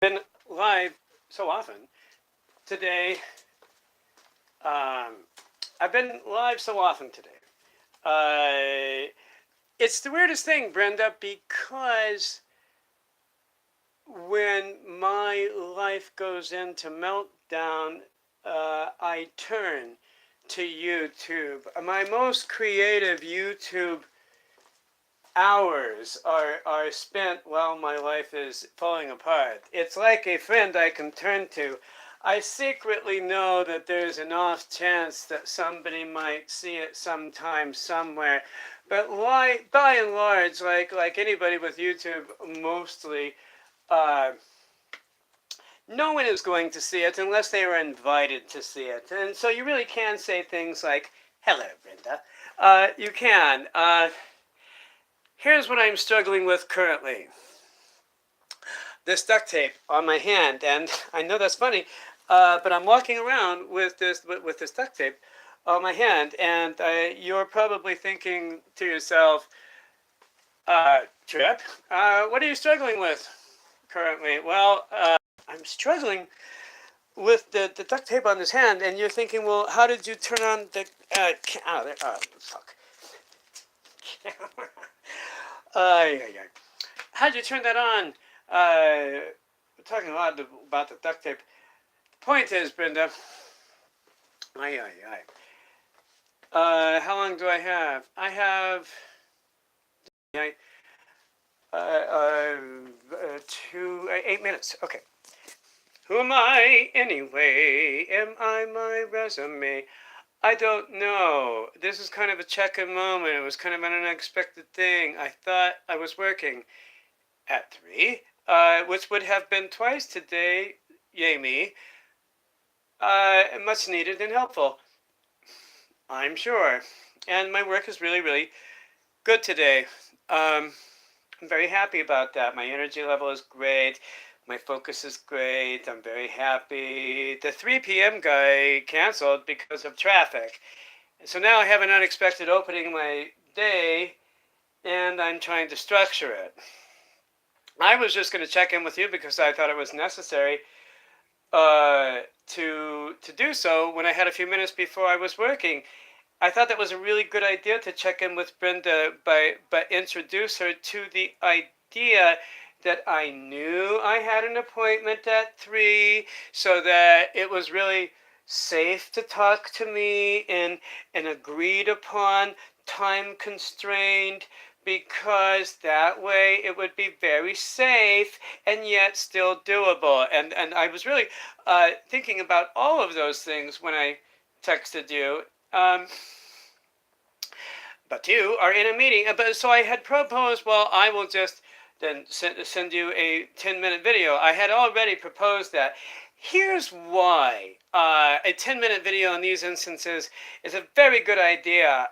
Been live so often today. Um, I've been live so often today. It's the weirdest thing, Brenda, because when my life goes into meltdown, I turn to YouTube. My most creative YouTube hours are spent while my life is falling apart. It's like a friend I can turn to. I secretly know that there's an off chance that somebody might see it sometime somewhere. But why, by and large, like anybody with YouTube, mostly, uh, no one is going to see it unless they were invited to see it. And so you really can say things like, "Hello, Brenda." You can. Here's what I'm struggling with currently. This duct tape on my hand, and I know that's funny, but I'm walking around with this duct tape on my hand, and you're probably thinking to yourself, Trip, what are you struggling with currently? Well, I'm struggling with the duct tape on this hand, and you're thinking, well, how did you turn on the fuck camera? How did you turn that on? We're talking a lot about the duct tape. The point is, Brenda, ay, ay, ay. How long do I have? I have uh, uh, 8 minutes. Okay. Who am I anyway? Am I my resume? I don't know. This is kind of a check-in moment. It was kind of an unexpected thing. I thought I was working at 3, which would have been twice today. Yay me. Much needed and helpful, I'm sure. And my work is really, really good today. I'm very happy about that. My energy level is great. My focus is great. I'm very happy. The 3 p.m. guy canceled because of traffic. So now I have an unexpected opening in my day, and I'm trying to structure it. I was just going to check in with you because I thought it was necessary to do so when I had a few minutes before I was working. I thought that was a really good idea to check in with Brenda but introduce her to the idea that I knew I had an appointment at 3, so that it was really safe to talk to me in an agreed upon time constrained, because that way it would be very safe and yet still doable. And I was really thinking about all of those things when I texted you. But you are in a meeting. But so I had proposed, well, I will just then send you a 10-minute video. I had already proposed that. Here's why a 10-minute video in these instances is a very good idea.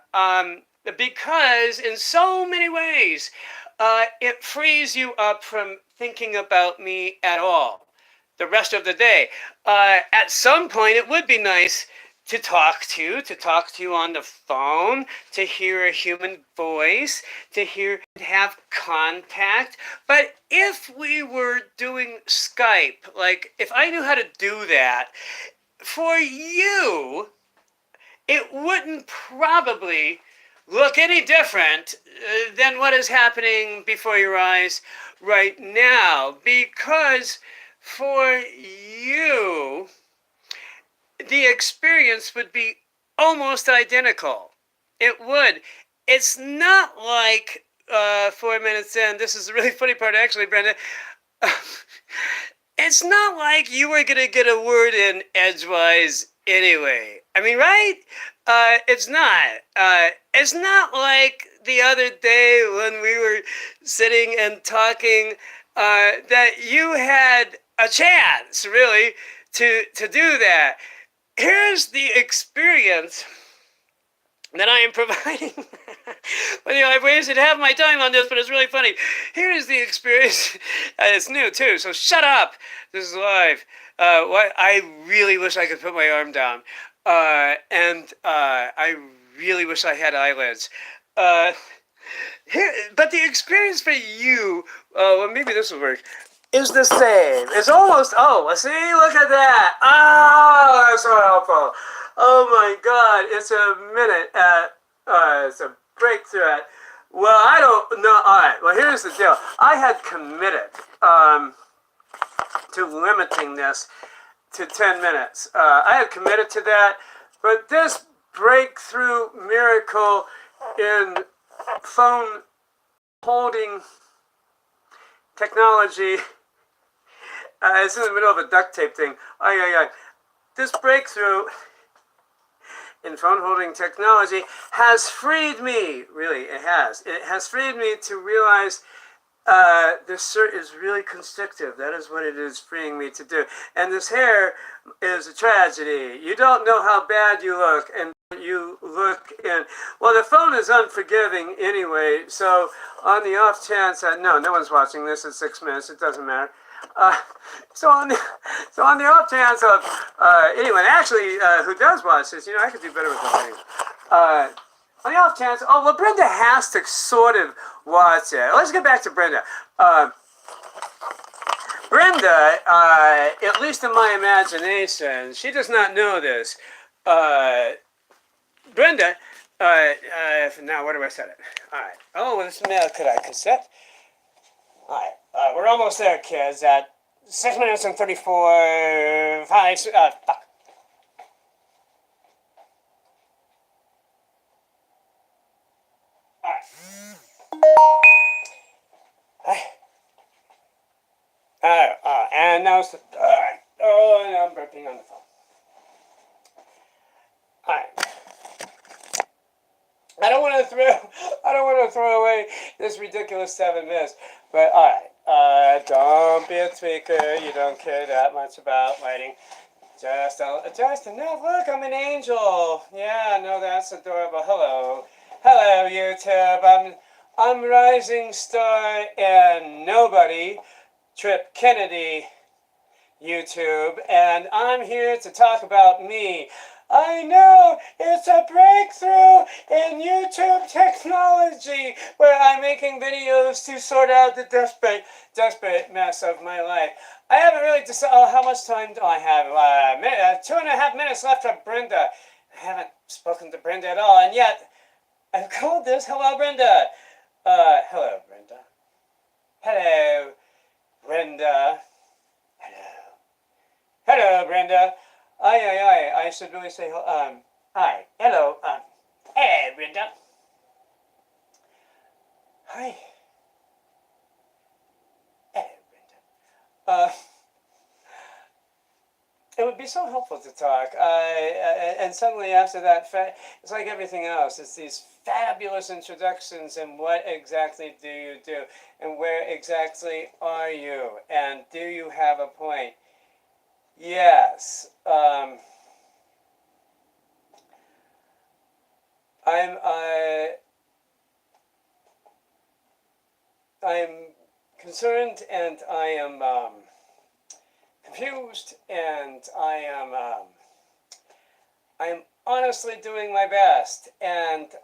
Because in so many ways, it frees you up from thinking about me at all the rest of the day. At some point, it would be nice to talk to you on the phone, to hear a human voice, to have contact. But if we were doing Skype, like if I knew how to do that, for you, it wouldn't probably look any different than what is happening before your eyes right now, because for you, the experience would be almost identical. It would. It's not like 4 minutes in. This is the really funny part, actually, Brenda. It's not like you were going to get a word in edgewise anyway. I mean, right? It's not. It's not like the other day when we were sitting and talking that you had a chance, really, to do that. Here's the experience that I am providing. Well, I've wasted half my time on this, but it's really funny. Here's the experience. It's new, too, so shut up. This is live. I really wish I could put my arm down. I really wish I had eyelids. But the experience for you, well, maybe this will work. is the same. It's almost, oh, see, look at that. Oh, that's so helpful. Oh my God, it's a minute at, it's a breakthrough at, well, I don't know. All right, well, here's the deal. I had committed to limiting this to 10 minutes. I had committed to that, but this breakthrough miracle in phone holding technology, it's in the middle of a duct tape thing. This breakthrough in phone holding technology has freed me, really, it has freed me to realize this shirt is really constrictive. That is what it is freeing me to do. And this hair is a tragedy. You don't know how bad you look, and you look in. Well, the phone is unforgiving anyway, so on the off chance that, no one's watching this at 6 minutes, it doesn't matter. So on the off chance of anyone actually who does watch this, I could do better with the on the off chance, oh, well, Brenda has to sort of watch it. Let's get back to Brenda. Brenda, at least in my imagination, she does not know this. Brenda, now where do I set it? All right. Oh, this mail could I cassette? All right. We're almost there, kids. At 6 minutes and 34. Fuck. And now it's and I'm burping on the phone. Alright. I don't want to throw away this ridiculous 7 minutes. But alright. Don't be a tweaker. You don't care that much about lighting. Just enough. Look, I'm an angel. Yeah, no, that's adorable. Hello, YouTube. I'm Rising Star and Nobody, Trip Kennedy, YouTube, and I'm here to talk about me. I know, it's a breakthrough in YouTube technology where I'm making videos to sort out the desperate mess of my life. I haven't really decided, how much time do I have? 2.5 minutes left of Brenda. I haven't spoken to Brenda at all, and yet I've called this Hello, Brenda. Hello, Brenda. Hello, Brenda. Hello, Brenda. I should really say, hi. Hello, hey, Brenda. Hi. Hey, Brenda. It would be so helpful to talk. And suddenly after that, it's like everything else. It's these fabulous introductions, and what exactly do you do? And where exactly are you? And do you have a point? Yes. I'm concerned, and I am confused, and I am honestly doing my best, and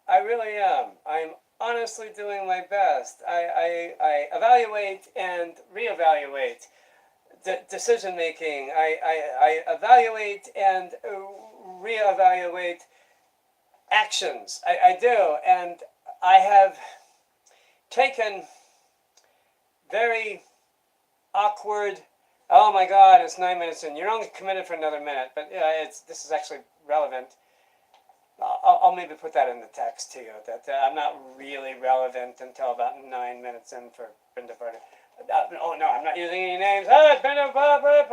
I really am. I'm honestly doing my best. I evaluate and reevaluate decision making. I evaluate and reevaluate actions. I do, and I have taken very awkward. Oh my God! It's 9 minutes in. You're only committed for another minute, but this is actually relevant. I'll maybe put that in the text to you, that I'm not really relevant until about 9 minutes in for Brenda Barter. Oh no, I'm not using any names. Brenda Barter.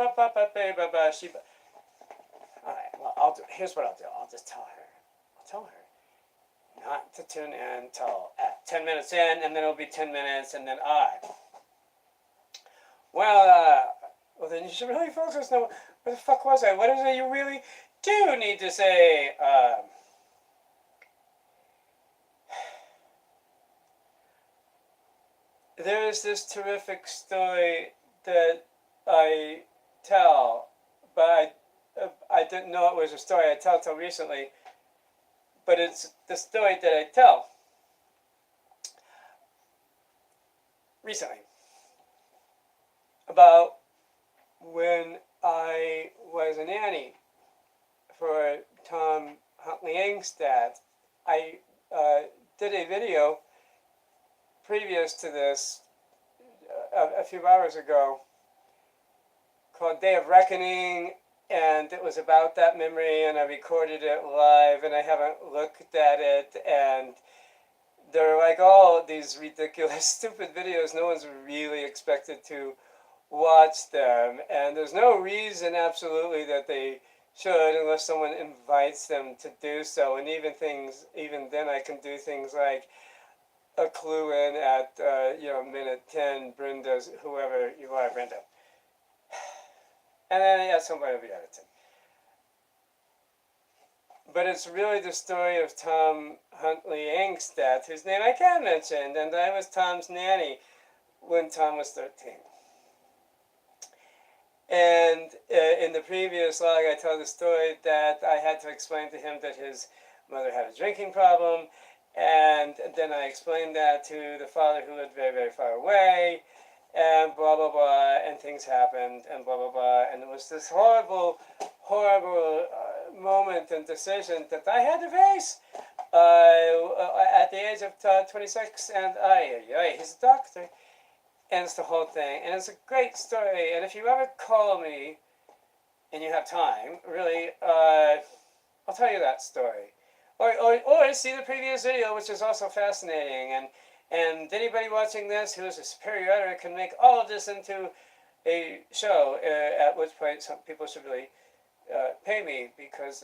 All right. Well, here's what I'll do. I'll just tell her. I'll tell her not to tune in until at 10 minutes in, and then it'll be 10 minutes, and then well, then you should really focus. No, where the fuck was I? What is it you really do need to say? There's this terrific story that I tell, but I didn't know it was a story I tell till recently. But it's the story that I tell. recently about when I was a nanny for Tom Huntley Engstad. I did a video previous to this a few hours ago called Day of Reckoning, and it was about that memory, and I recorded it live, and I haven't looked at it, and they're like all these ridiculous, stupid videos. No one's really expected to watch them, and there's no reason absolutely that they should unless someone invites them to do so. And even then I can do things like a clue in at minute 10, Brenda's, whoever you are, Brenda, and then somebody will be edited. But it's really the story of Tom Huntley Engstad, whose name I can mention, and I was Tom's nanny when Tom was 13. And in the previous log, I told the story that I had to explain to him that his mother had a drinking problem, and then I explained that to the father who lived very, very far away, and blah, blah, blah, and things happened, and blah, blah, blah, and it was this horrible, horrible moment and decision that I had to face at the age of 26, and he's a doctor. And it's the whole thing, and it's a great story. And if you ever call me, and you have time, really, I'll tell you that story, or see the previous video, which is also fascinating. And anybody watching this who is a superior editor can make all of this into a show. At which point, some people should really pay me, because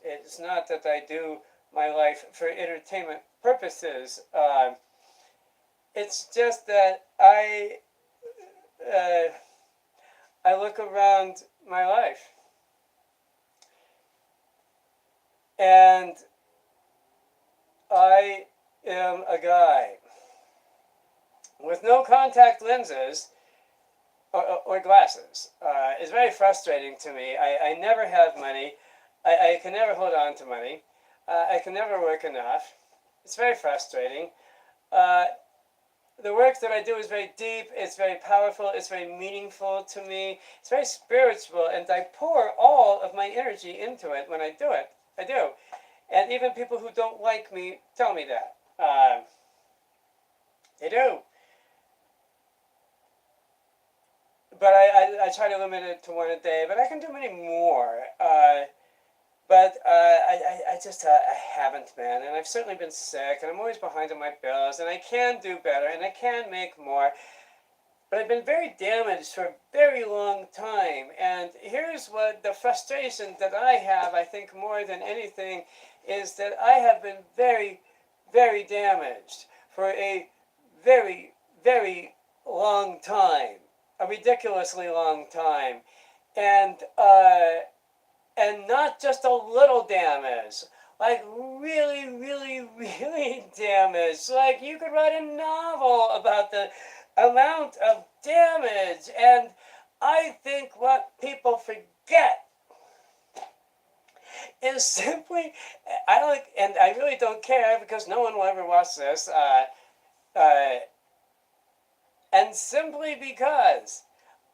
it's not that I do my life for entertainment purposes. It's just that I look around my life, and I am a guy with no contact lenses or glasses. It's very frustrating to me. I never have money. I can never hold on to money. I can never work enough. It's very frustrating. The work that I do is very deep, it's very powerful, it's very meaningful to me, it's very spiritual, and I pour all of my energy into it when I do it. I do. And even people who don't like me tell me that. They do. But I try to limit it to one a day, but I can do many more. But I haven't, man, and I've certainly been sick, and I'm always behind on my bills, and I can do better, and I can make more, but I've been very damaged for a very long time, and here's what the frustration that I have, I think more than anything, is that I have been very, very damaged for a very, very long time, a ridiculously long time, and not just a little damage, like really, really, really damage. Like you could write a novel about the amount of damage. And I think what people forget is simply, and I really don't care because no one will ever watch this, and simply because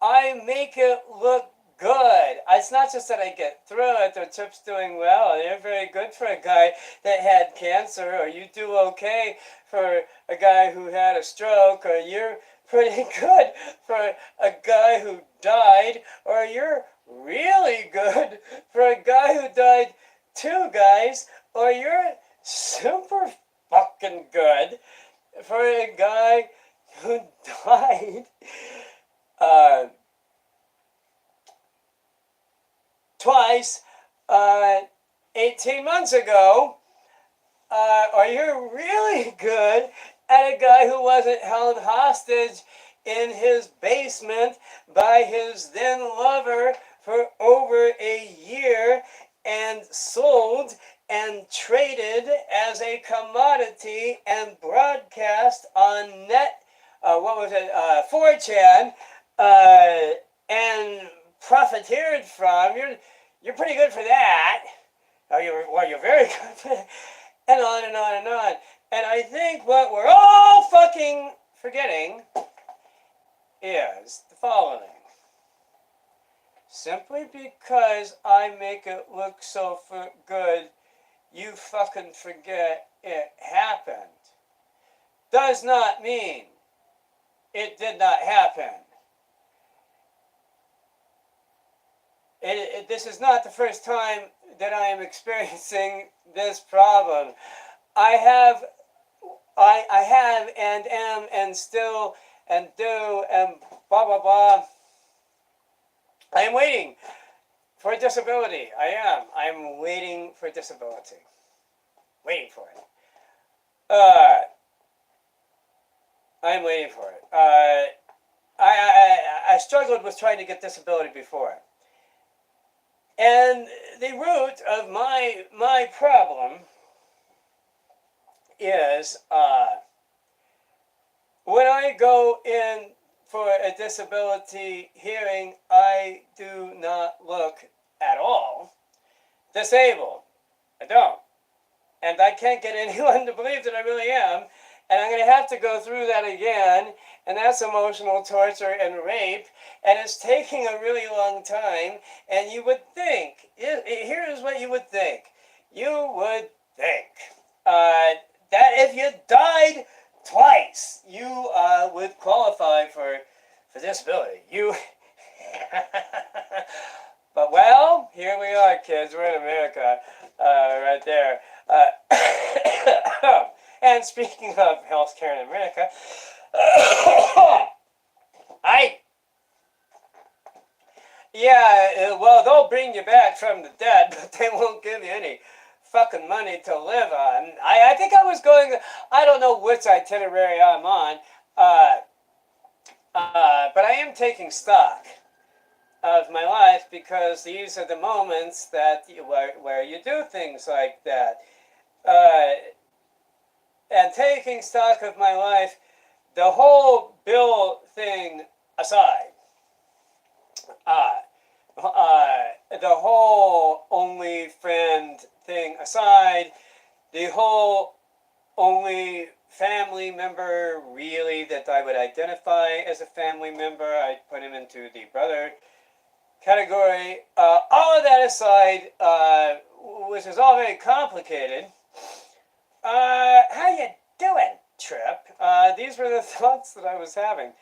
I make it look good. It's not just that I get through it, or Chip's doing well. You're very good for a guy that had cancer, or you do okay for a guy who had a stroke, or you're pretty good for a guy who died, or you're really good for a guy who died 2 guys, or you're super fucking good for a guy who died twice 18 months ago, or you're really good at a guy who wasn't held hostage in his basement by his then lover for over a year and sold and traded as a commodity and broadcast on 4chan, and profiteered from. You're pretty good for that. You're very good for that. And on and on and on. And I think what we're all fucking forgetting is the following. Simply because I make it look so good, you fucking forget it happened, does not mean it did not happen. This is not the first time that I am experiencing this problem. I have and am and still and do and blah blah blah. I am waiting for disability. I'm waiting for disability. Waiting for it. I'm waiting for it. I struggled with trying to get disability before. And the root of my problem is when I go in for a disability hearing, I do not look at all disabled. I don't. And I can't get anyone to believe that I really am. And I'm going to have to go through that again. And that's emotional torture and rape. And it's taking a really long time. And you would think, here is what you would think. You would think that if you died twice, you would qualify for disability. But well, here we are, kids. We're in America, right there. And speaking of healthcare in America, well, they'll bring you back from the dead, but they won't give you any fucking money to live on. I think I was going, I don't know which itinerary I'm on, but I am taking stock of my life because these are the moments that where you do things like that. And taking stock of my life, the whole Bill thing aside, the whole only friend thing aside, the whole only family member really that I would identify as a family member, I'd put him into the brother category. All of that aside, which is all very complicated. How you doing, Trip? These were the thoughts that I was having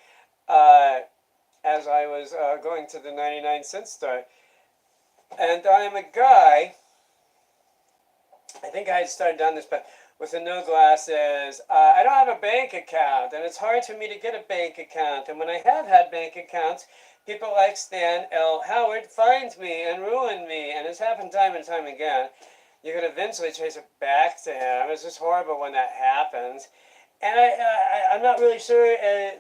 as I was going to the 99-cent store. And I'm a guy, I think I had started down this path, with the no glasses. I don't have a bank account, and it's hard for me to get a bank account. And when I have had bank accounts, people like Stan L. Howard find me and ruin me, and it's happened time and time again. You can eventually trace it back to him. It's just horrible when that happens. And I'm not really sure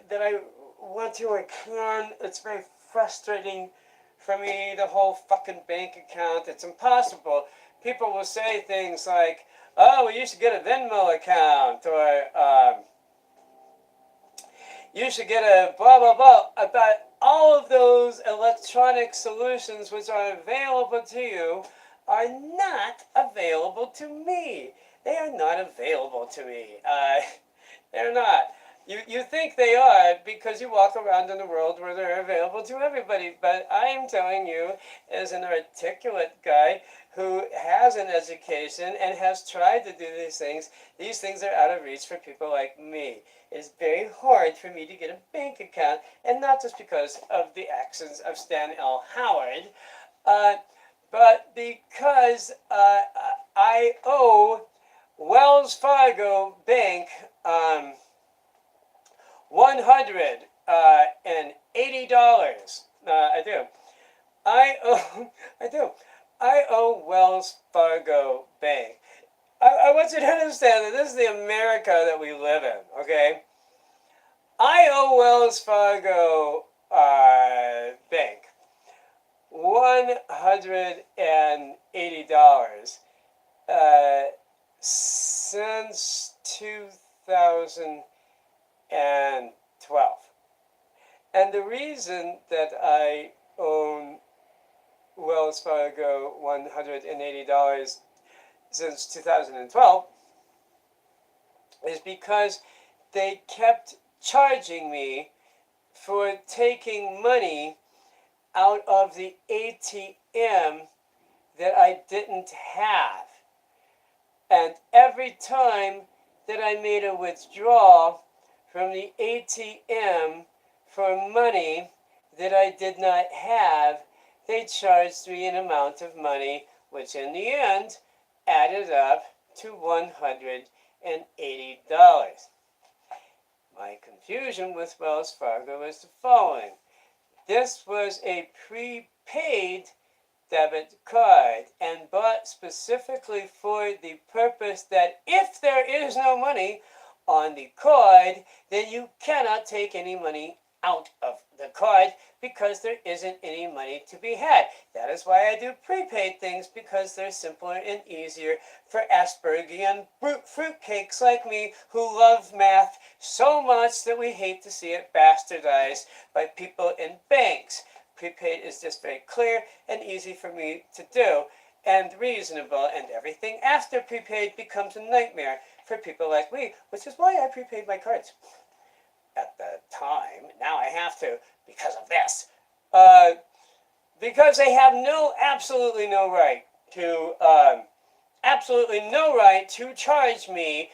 that I want to or can. It's very frustrating for me, the whole fucking bank account. It's impossible. People will say things like, oh, well, you should get a Venmo account, or you should get a blah, blah, blah. About all of those electronic solutions which are available to you are not available to me. They are not available to me. They're not. You think they are because you walk around in a world where they're available to everybody. But I am telling you, as an articulate guy who has an education and has tried to do these things are out of reach for people like me. It is very hard for me to get a bank account, and not just because of the actions of Stan L. Howard, but because I owe Wells Fargo Bank $180. I do. I do. I owe Wells Fargo Bank. I want you to understand that this is the America that we live in, okay? I owe Wells Fargo Bank $180 since 2012. And the reason that I own Wells Fargo $180 since 2012 is because they kept charging me for taking money out of the ATM that I didn't have. And every time that I made a withdrawal from the ATM for money that I did not have, they charged me an amount of money, which in the end added up to $180. My confusion with Wells Fargo is the following. This was a prepaid debit card and bought specifically for the purpose that if there is no money on the card, then you cannot take any money out of the card because there isn't any money to be had. That is why I do prepaid things, because they're simpler and easier for Aspergian fruitcakes like me who love math so much that we hate to see it bastardized by people in banks. Prepaid is just very clear and easy for me to do and reasonable, and everything after prepaid becomes a nightmare for people like me, which is why I prepaid my cards at the time. Now I have to because of this. Because they have absolutely no right to charge me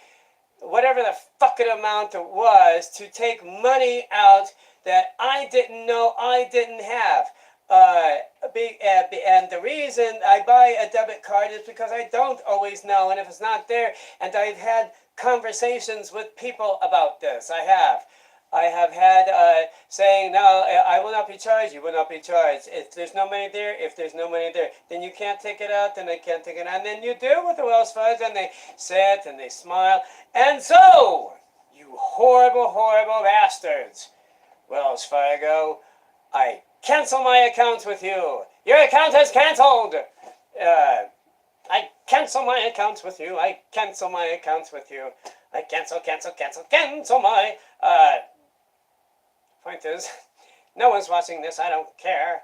whatever the fucking amount it was to take money out that I didn't know I didn't have. And the reason I buy a debit card is because I don't always know, and if it's not there, and I've had conversations with people about this. I have had saying, no, I will not be charged, you will not be charged. If there's no money there, then you can't take it out, then I can't take it out. And then you do with the Wells Fargo, and they sit and they smile. And so, you horrible, horrible bastards, Wells Fargo, I cancel my account with you. Your account has canceled. I cancel my accounts with you. I cancel my accounts with you. I cancel my... Point is, no one's watching this. I don't care.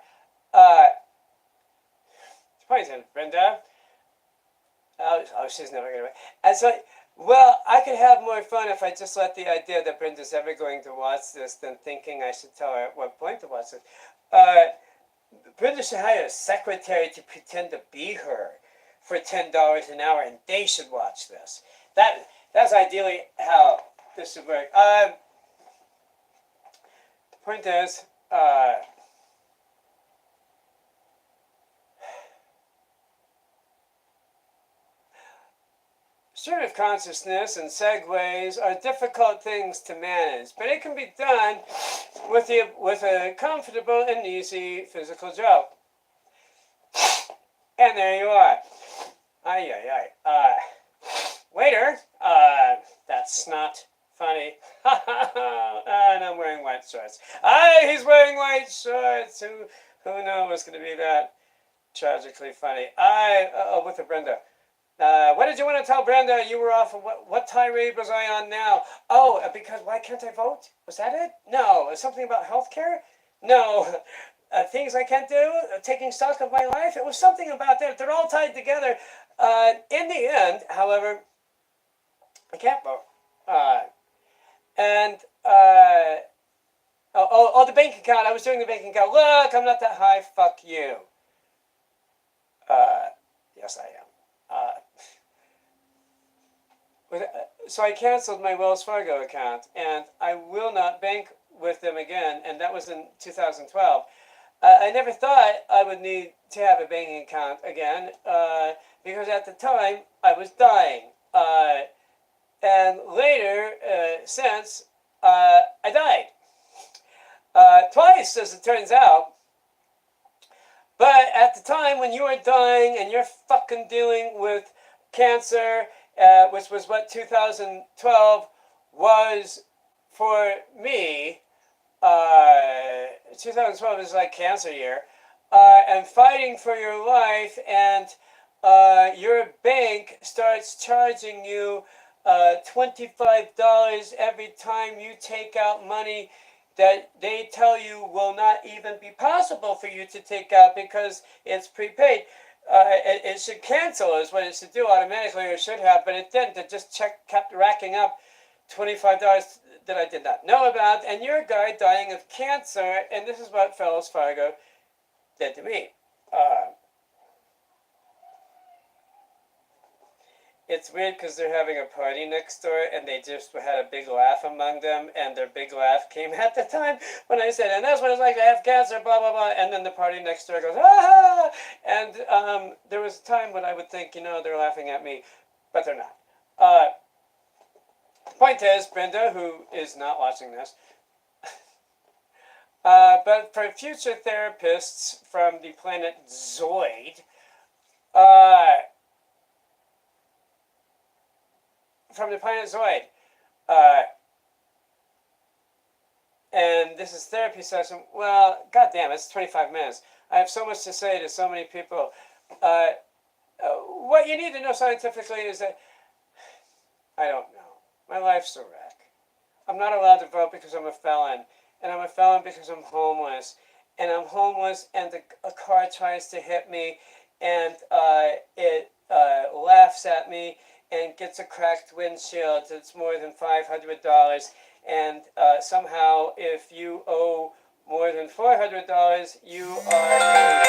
Point is, Brenda. Oh, she's never going to... And so, well, I could have more fun if I just let the idea that Brenda's ever going to watch this than thinking I should tell her at what point to watch it. Brenda should hire a secretary to pretend to be her for $10 an hour, and they should watch this. That's ideally how this should work. Point is, stream of consciousness and segues are difficult things to manage, but it can be done with a comfortable and easy physical joke. And there you are. Waiter, that's not funny. And I'm wearing white shorts. He's wearing white shorts. Who knows what's going to be that tragically funny? With a Brenda. What did you want to tell Brenda? You were off of what tirade was I on now? Oh, because why can't I vote? Was that it? No. Something about healthcare? No. Things I can't do? Taking stock of my life? It was something about that. They're all tied together. In the end, however, I can't vote. The bank account. I was doing the bank account. Look, I'm not that high. Fuck you. Yes, I am. So I canceled my Wells Fargo account, and I will not bank with them again, and that was in 2012. I never thought I would need to have a banking account again, because at the time, I was dying. And later, since, I died. Twice, as it turns out. But at the time when you were dying and you're fucking dealing with cancer, which was what 2012 was for me, 2012 is like cancer year, and fighting for your life, and your bank starts charging you $25 every time you take out money that they tell you will not even be possible for you to take out because it's prepaid. It should cancel is what it should do automatically, or should have, but it didn't. It just kept racking up $25 that I did not know about, and you're a guy dying of cancer, and this is what Fellows Fargo did to me. It's weird because they're having a party next door, and they just had a big laugh among them, and their big laugh came at the time when I said, and that's what it's like to have cancer, blah, blah, blah, and then the party next door goes, ah! And there was a time when I would think, they're laughing at me, but they're not. Point is, Brenda, who is not watching this, but for future therapists from the planet Zoid, and this is therapy session. Well, goddamn, it's 25 minutes. I have so much to say to so many people. What you need to know scientifically is that I don't know. My life's a wreck. I'm not allowed to vote because I'm a felon, and I'm a felon because I'm homeless, and I'm homeless, and a car tries to hit me, and it laughs at me and gets a cracked windshield. It's more than $500, and somehow if you owe more than $400, you are